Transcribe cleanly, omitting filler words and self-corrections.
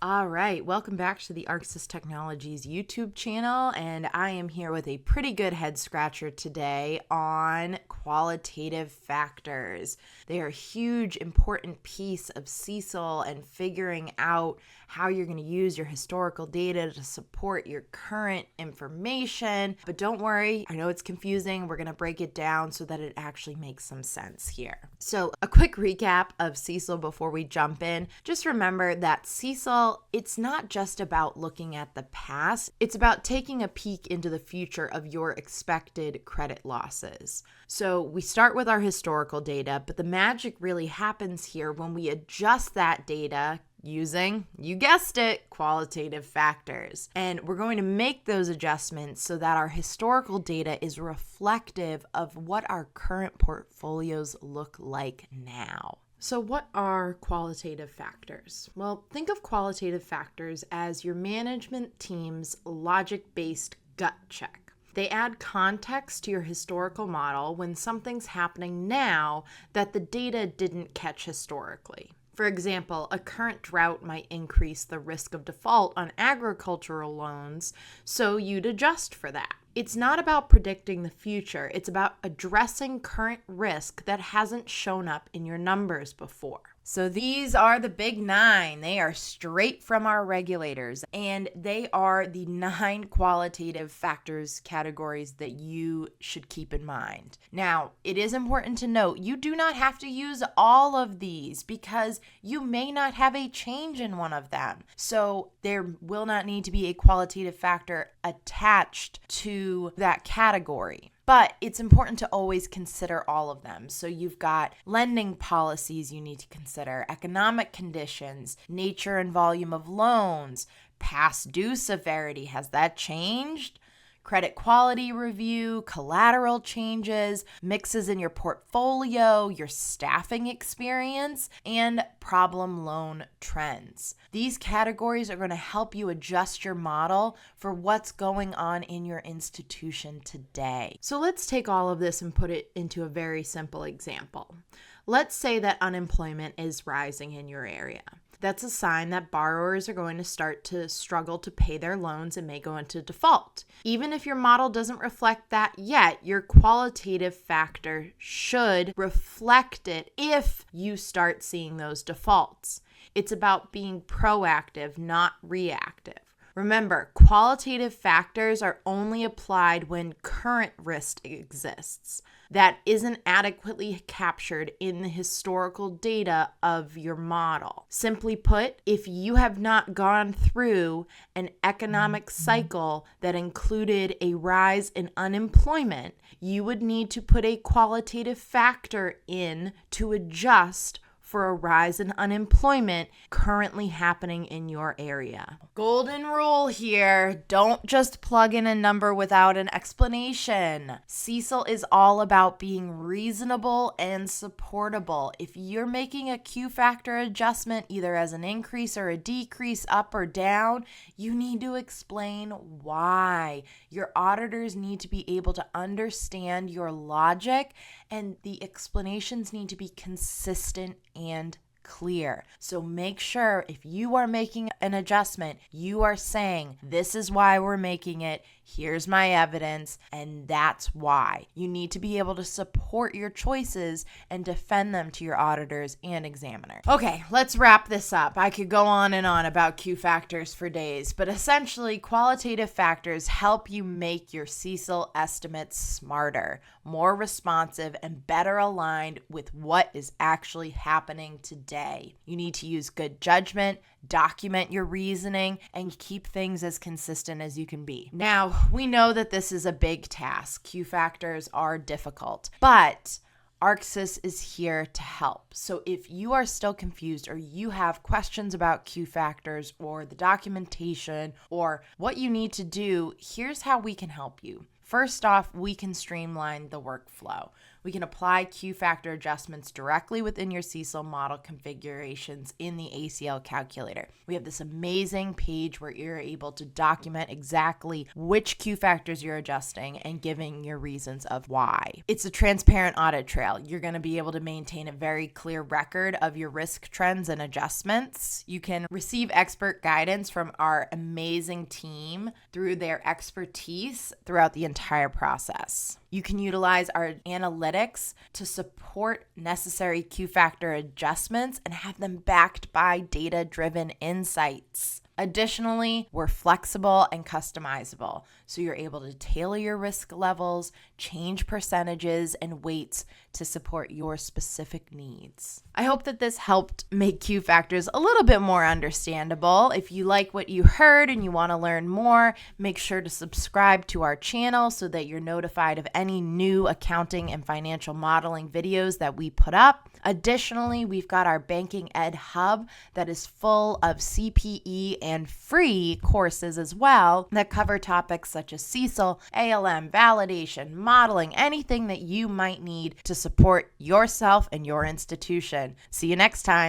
All right, welcome back to the ARCSys Technologies YouTube channel, and I am here with a pretty good head scratcher today on qualitative factors. They are a huge, important piece of CECL and figuring out how you're going to use your historical data to support your current information. But don't worry, I know it's confusing. We're going to break it down so that it actually makes some sense here. So a quick recap of CECL before we jump in. Just remember that CECL, it's not just about looking at the past. It's about taking a peek into the future of your expected credit losses. So we start with our historical data, but the magic really happens here when we adjust that data using, you guessed it, qualitative factors. And we're going to make those adjustments so that our historical data is reflective of what our current portfolios look like now. So what are qualitative factors? Well, think of qualitative factors as your management team's logic-based gut check. They add context to your historical model when something's happening now that the data didn't catch historically. For example, a current drought might increase the risk of default on agricultural loans, so you'd adjust for that. It's not about predicting the future, it's about addressing current risk that hasn't shown up in your numbers before. So these are the big 9. They are straight from our regulators, and they are the 9 qualitative factors categories that you should keep in mind. Now, it is important to note you do not have to use all of these because you may not have a change in one of them. So there will not need to be a qualitative factor attached to that category. But it's important to always consider all of them. So you've got lending policies you need to consider, economic conditions, nature and volume of loans, past due severity, has that changed? Credit quality review, collateral changes, mixes in your portfolio, your staffing experience, and problem loan trends. These categories are going to help you adjust your model for what's going on in your institution today. So let's take all of this and put it into a very simple example. Let's say that unemployment is rising in your area. That's a sign that borrowers are going to start to struggle to pay their loans and may go into default. Even if your model doesn't reflect that yet, your qualitative factor should reflect it if you start seeing those defaults. It's about being proactive, not reactive. Remember, qualitative factors are only applied when current risk exists that isn't adequately captured in the historical data of your model. Simply put, if you have not gone through an economic cycle that included a rise in unemployment, you would need to put a qualitative factor in to adjust for a rise in unemployment currently happening in your area. Golden rule here, don't just plug in a number without an explanation. CECL is all about being reasonable and supportable. If you're making a Q factor adjustment either as an increase or a decrease, up or down, you need to explain why. Your auditors need to be able to understand your logic, and the explanations need to be consistent and clear. So make sure if you are making an adjustment, you are saying, this is why we're making it, here's my evidence, and that's why. You need to be able to support your choices and defend them to your auditors and examiners. Okay, let's wrap this up. I could go on and on about Q factors for days, but essentially qualitative factors help you make your CECL estimates smarter, more responsive, and better aligned with what is actually happening today. You need to use good judgment, document your reasoning, and keep things as consistent as you can be. Now, we know that this is a big task. Q factors are difficult, but ARCSys is here to help. So if you are still confused or you have questions about Q factors or the documentation or what you need to do, here's how we can help you. First off, we can streamline the workflow. We can apply Q factor adjustments directly within your CECL model configurations in the ACL calculator. We have this amazing page where you're able to document exactly which Q factors you're adjusting and giving your reasons of why. It's a transparent audit trail. You're going to be able to maintain a very clear record of your risk trends and adjustments. You can receive expert guidance from our amazing team through their expertise throughout the entire process. You can utilize our analytics to support necessary Q factor adjustments and have them backed by data-driven insights. Additionally, we're flexible and customizable, so you're able to tailor your risk levels, change percentages and weights to support your specific needs. I hope that this helped make Q factors a little bit more understandable. If you like what you heard and you want to learn more, make sure to subscribe to our channel so that you're notified of any new accounting and financial modeling videos that we put up. Additionally, we've got our Banking Ed Hub that is full of CPE and free courses as well that cover topics such as CECL, ALM, validation, modeling, anything that you might need to support yourself and your institution. See you next time.